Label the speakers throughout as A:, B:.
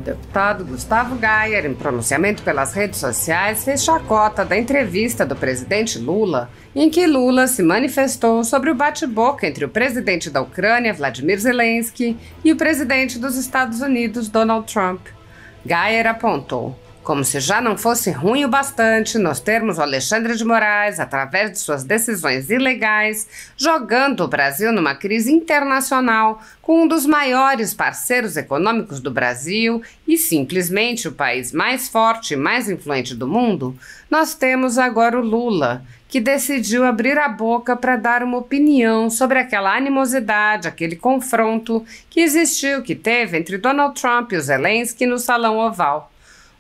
A: deputado Gustavo Gayer, em pronunciamento pelas redes sociais, fez chacota da entrevista do presidente Lula, em que Lula se manifestou sobre o bate-boca entre o presidente da Ucrânia, Vladimir Zelensky, e o presidente dos Estados Unidos, Donald Trump. Gayer apontou: como se já não fosse ruim o bastante nós termos o Alexandre de Moraes, através de suas decisões ilegais, jogando o Brasil numa crise internacional com um dos maiores parceiros econômicos do Brasil e simplesmente o país mais forte e mais influente do mundo, nós temos agora o Lula, que decidiu abrir a boca para dar uma opinião sobre aquela animosidade, aquele confronto que existiu, que teve entre Donald Trump e o Zelensky no Salão Oval.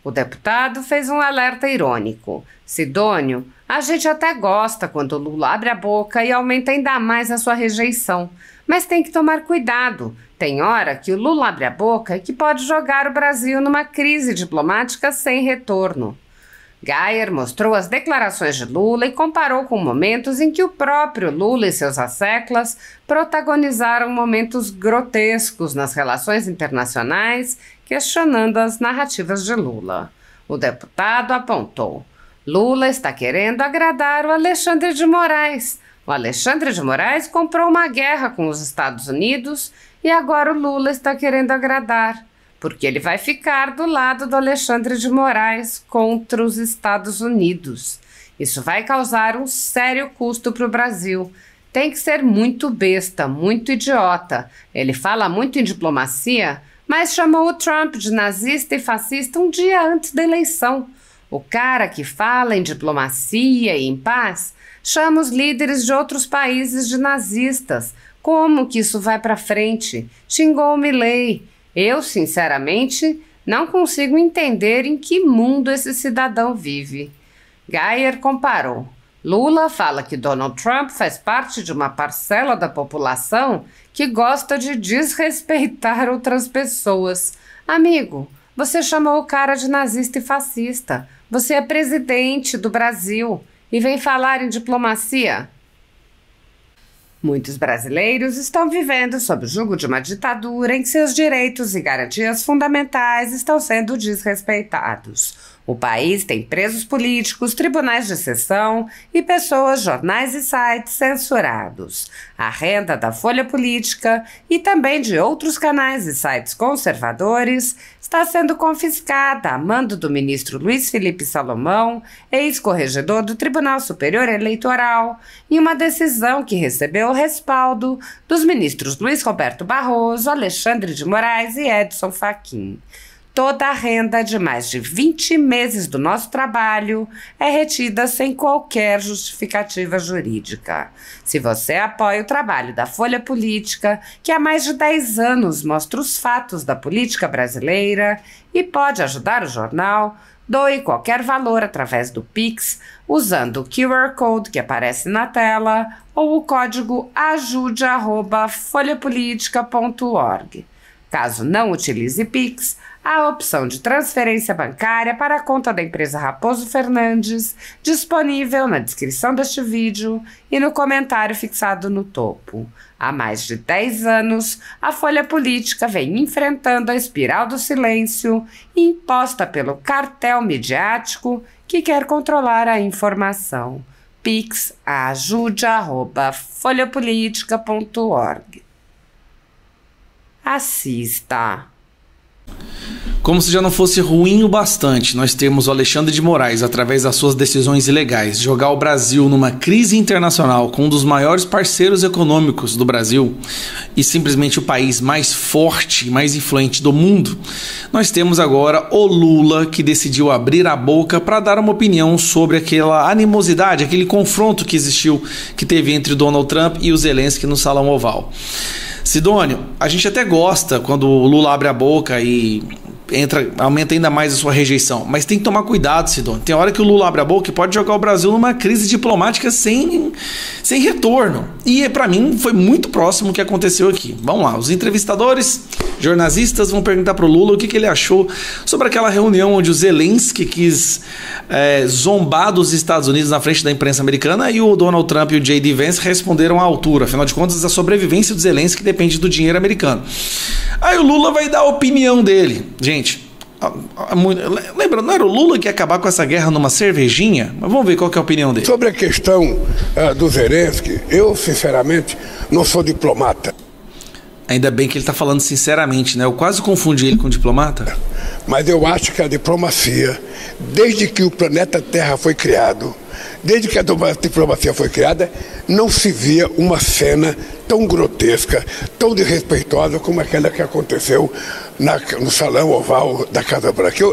A: O deputado fez um alerta irônico: Sidônio, a gente até gosta quando o Lula abre a boca e aumenta ainda mais a sua rejeição, mas tem que tomar cuidado. Tem hora que o Lula abre a boca e que pode jogar o Brasil numa crise diplomática sem retorno. Gayer mostrou as declarações de Lula e comparou com momentos em que o próprio Lula e seus asseclas protagonizaram momentos grotescos nas relações internacionais, questionando as narrativas de Lula. O deputado apontou: Lula está querendo agradar o Alexandre de Moraes. O Alexandre de Moraes comprou uma guerra com os Estados Unidos e agora o Lula está querendo agradar, porque ele vai ficar do lado do Alexandre de Moraes contra os Estados Unidos. Isso vai causar um sério custo para o Brasil. Tem que ser muito besta, muito idiota. Ele fala muito em diplomacia, mas chamou o Trump de nazista e fascista um dia antes da eleição. O cara que fala em diplomacia e em paz chama os líderes de outros países de nazistas. Como que isso vai para frente? Xingou o Milei. Eu, sinceramente, não consigo entender em que mundo esse cidadão vive. Gayer comparou: Lula fala que Donald Trump faz parte de uma parcela da população que gosta de desrespeitar outras pessoas. Amigo, você chamou o cara de nazista e fascista. Você é presidente do Brasil e vem falar em diplomacia? Muitos brasileiros estão vivendo sob o jugo de uma ditadura em que seus direitos e garantias fundamentais estão sendo desrespeitados. O país tem presos políticos, tribunais de exceção e pessoas, jornais e sites censurados. A renda da Folha Política e também de outros canais e sites conservadores está sendo confiscada a mando do ministro Luiz Felipe Salomão, ex-corregedor do Tribunal Superior Eleitoral, em uma decisão que recebeu o respaldo dos ministros Luiz Roberto Barroso, Alexandre de Moraes e Edson Fachin. Toda a renda de mais de 20 meses do nosso trabalho é retida sem qualquer justificativa jurídica. Se você apoia o trabalho da Folha Política, que há mais de 10 anos mostra os fatos da política brasileira e pode ajudar o jornal, doe qualquer valor através do Pix, usando o QR Code que aparece na tela ou o código ajude@folhapolitica.org. Caso não utilize Pix, há a opção de transferência bancária para a conta da empresa Raposo Fernandes, disponível na descrição deste vídeo e no comentário fixado no topo. Há mais de 10 anos, a Folha Política vem enfrentando a espiral do silêncio imposta pelo cartel midiático que quer controlar a informação. Pix ajude@folhapolitica.org. Assista.
B: Como se já não fosse ruim o bastante nós termos o Alexandre de Moraes, através das suas decisões ilegais, jogar o Brasil numa crise internacional com um dos maiores parceiros econômicos do Brasil e simplesmente o país mais forte e mais influente do mundo, nós temos agora o Lula, que decidiu abrir a boca para dar uma opinião sobre aquela animosidade, aquele confronto que existiu, que teve entre o Donald Trump e o Zelensky no Salão Oval. Sidônio, a gente até gosta quando o Lula abre a boca e aumenta ainda mais a sua rejeição, mas tem que tomar cuidado, Sidônio. Tem hora que o Lula abre a boca e pode jogar o Brasil numa crise diplomática sem retorno. E para mim foi muito próximo o que aconteceu aqui. Vamos lá, os entrevistadores, jornalistas vão perguntar para o Lula o que ele achou sobre aquela reunião onde o Zelensky quis zombar dos Estados Unidos na frente da imprensa americana e o Donald Trump e o J.D. Vance responderam à altura. Afinal de contas, a sobrevivência do Zelensky depende do dinheiro americano. Aí o Lula vai dar a opinião dele. Gente, Lembra, não era o Lula que ia acabar com essa guerra numa cervejinha? Mas vamos ver qual que é a opinião dele.
C: Sobre a questão do Zelensky, eu, sinceramente, não sou diplomata.
B: Ainda bem que ele está falando sinceramente, né? Eu quase confundi ele com diplomata.
C: Mas eu acho que a diplomacia, desde que o planeta Terra foi criado, desde que a diplomacia foi criada, não se via uma cena tão grotesca, tão desrespeitosa como aquela que aconteceu no salão oval da Casa Branca.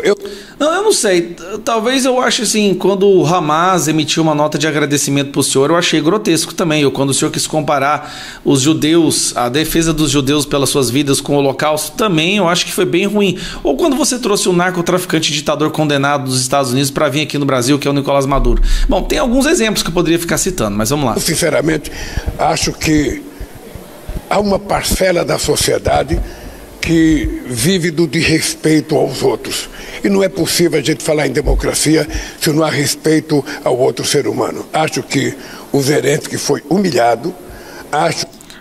B: Não, eu não sei. Talvez eu ache assim, quando o Hamas emitiu uma nota de agradecimento para o senhor, eu achei grotesco também. Ou quando o senhor quis comparar os judeus, a defesa dos judeus pelas suas vidas com o Holocausto, também eu acho que foi bem ruim. Ou quando você trouxe um narcotraficante ditador condenado dos Estados Unidos para vir aqui no Brasil, que é o Nicolás Maduro. Bom, tem alguns exemplos que eu poderia ficar citando, mas vamos lá.
C: Eu, sinceramente, acho que há uma parcela da sociedade que vive do desrespeito aos outros. E não é possível a gente falar em democracia se não há respeito ao outro ser humano. Acho que o Zelensky foi humilhado.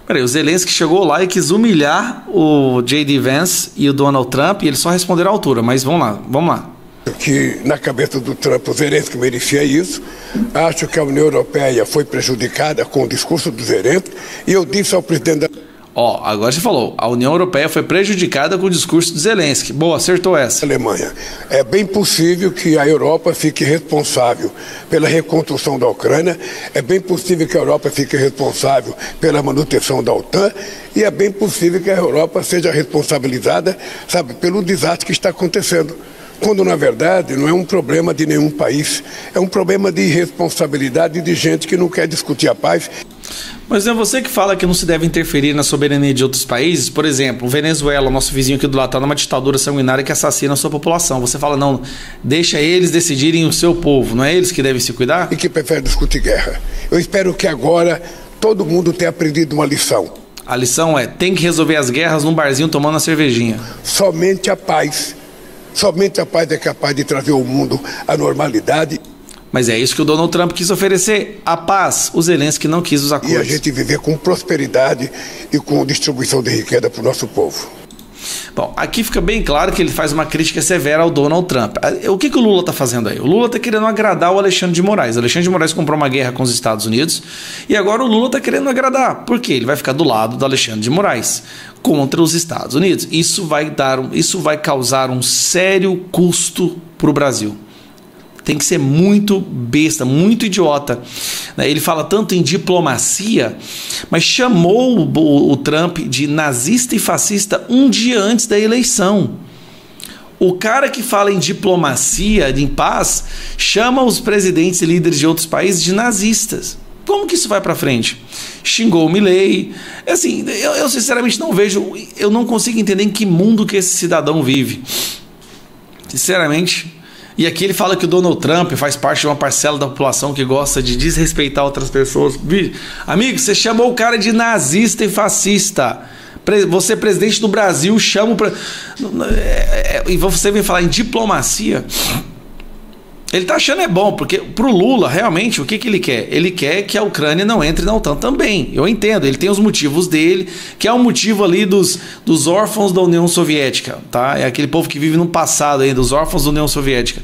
B: Peraí, o Zelensky chegou lá e quis humilhar o J.D. Vance e o Donald Trump, e eles só responderam à altura, mas vamos lá.
C: Que na cabeça do Trump o Zelensky merecia isso. Acho que a União Europeia foi prejudicada com o discurso do Zelensky, e eu disse ao presidente da...
B: agora você falou, a União Europeia foi prejudicada com o discurso de Zelensky. Boa, acertou essa.
C: Alemanha. É bem possível que a Europa fique responsável pela reconstrução da Ucrânia, é bem possível que a Europa fique responsável pela manutenção da OTAN, e é bem possível que a Europa seja responsabilizada, pelo desastre que está acontecendo. Quando, na verdade, não é um problema de nenhum país, é um problema de irresponsabilidade de gente que não quer discutir a paz.
B: Mas é você que fala que não se deve interferir na soberania de outros países. Por exemplo, Venezuela, nosso vizinho aqui do lado, está numa ditadura sanguinária que assassina a sua população. Você fala, não, deixa eles decidirem o seu povo, não é eles que devem se cuidar?
C: E que prefere discutir guerra. Eu espero que agora todo mundo tenha aprendido uma lição.
B: A lição é, tem que resolver as guerras num barzinho tomando uma cervejinha.
C: Somente a paz é capaz de trazer ao mundo a normalidade.
B: Mas é isso que o Donald Trump quis oferecer, a paz. O Zelensky não quis os acordos.
C: E a gente viver com prosperidade e com distribuição de riqueza para o nosso povo.
B: Bom, aqui fica bem claro que ele faz uma crítica severa ao Donald Trump. O que o Lula está fazendo aí? O Lula está querendo agradar o Alexandre de Moraes. O Alexandre de Moraes comprou uma guerra com os Estados Unidos e agora o Lula está querendo agradar. Por quê? Ele vai ficar do lado do Alexandre de Moraes contra os Estados Unidos. Isso vai causar um sério custo para o Brasil. Tem que ser muito besta, muito idiota. Ele fala tanto em diplomacia, mas chamou o Trump de nazista e fascista um dia antes da eleição. O cara que fala em diplomacia, em paz, chama os presidentes e líderes de outros países de nazistas. Como que isso vai para frente? Xingou o Milei. Assim, eu sinceramente não vejo, eu não consigo entender em que mundo que esse cidadão vive. Sinceramente. E aqui ele fala que o Donald Trump faz parte de uma parcela da população que gosta de desrespeitar outras pessoas. Amigo, você chamou o cara de nazista e fascista. Você, presidente do Brasil, chama e você vem falar em diplomacia. Ele tá achando bom, porque pro Lula, realmente, o que ele quer? Ele quer que a Ucrânia não entre na OTAN também. Eu entendo, ele tem os motivos dele, que é o motivo ali dos órfãos da União Soviética, tá? É aquele povo que vive no passado ainda, os órfãos da União Soviética.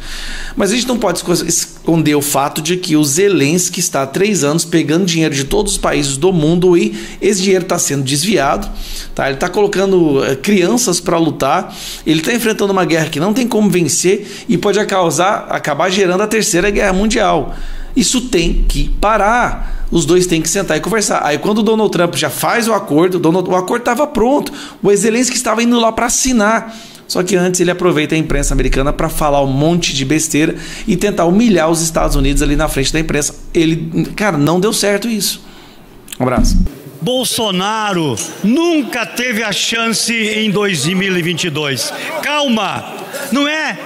B: Mas a gente não pode esconder o fato de que o Zelensky está há 3 anos pegando dinheiro de todos os países do mundo e esse dinheiro está sendo desviado, tá? Ele está colocando crianças para lutar, ele está enfrentando uma guerra que não tem como vencer e pode acabar gerando a Terceira Guerra Mundial. Isso tem que parar. Os dois têm que sentar e conversar. Aí quando o Donald Trump já faz o acordo, o acordo estava pronto, o Zelensky estava indo lá para assinar. Só que antes ele aproveita a imprensa americana para falar um monte de besteira e tentar humilhar os Estados Unidos ali na frente da imprensa. Cara, não deu certo isso. Um abraço.
D: Bolsonaro nunca teve a chance em 2022. Calma, não é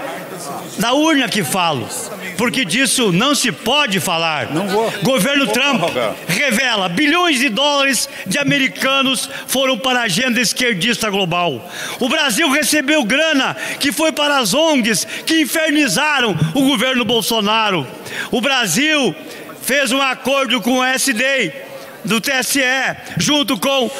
D: da urna que falo, porque disso não se pode falar.
E: Não vou.
D: Governo Trump revela bilhões de dólares de americanos foram para a agenda esquerdista global. O Brasil recebeu grana que foi para as ONGs que infernizaram o governo Bolsonaro. O Brasil fez um acordo com o SD do TSE, junto com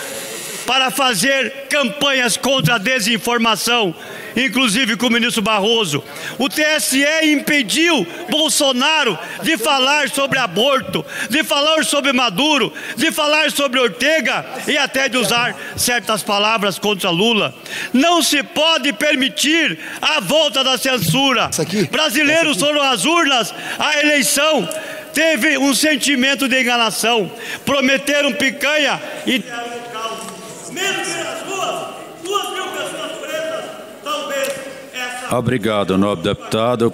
D: para fazer campanhas contra a desinformação, inclusive com o ministro Barroso. O TSE impediu Bolsonaro de falar sobre aborto, de falar sobre Maduro, de falar sobre Ortega e até de usar certas palavras contra Lula. Não se pode permitir a volta da censura. Brasileiros foram às urnas, a eleição teve um sentimento de enganação. Prometeram picanha e deram um caos. Mesmo nas ruas, 2.000 pessoas presas, talvez essa...
E: Obrigado, nobre deputado.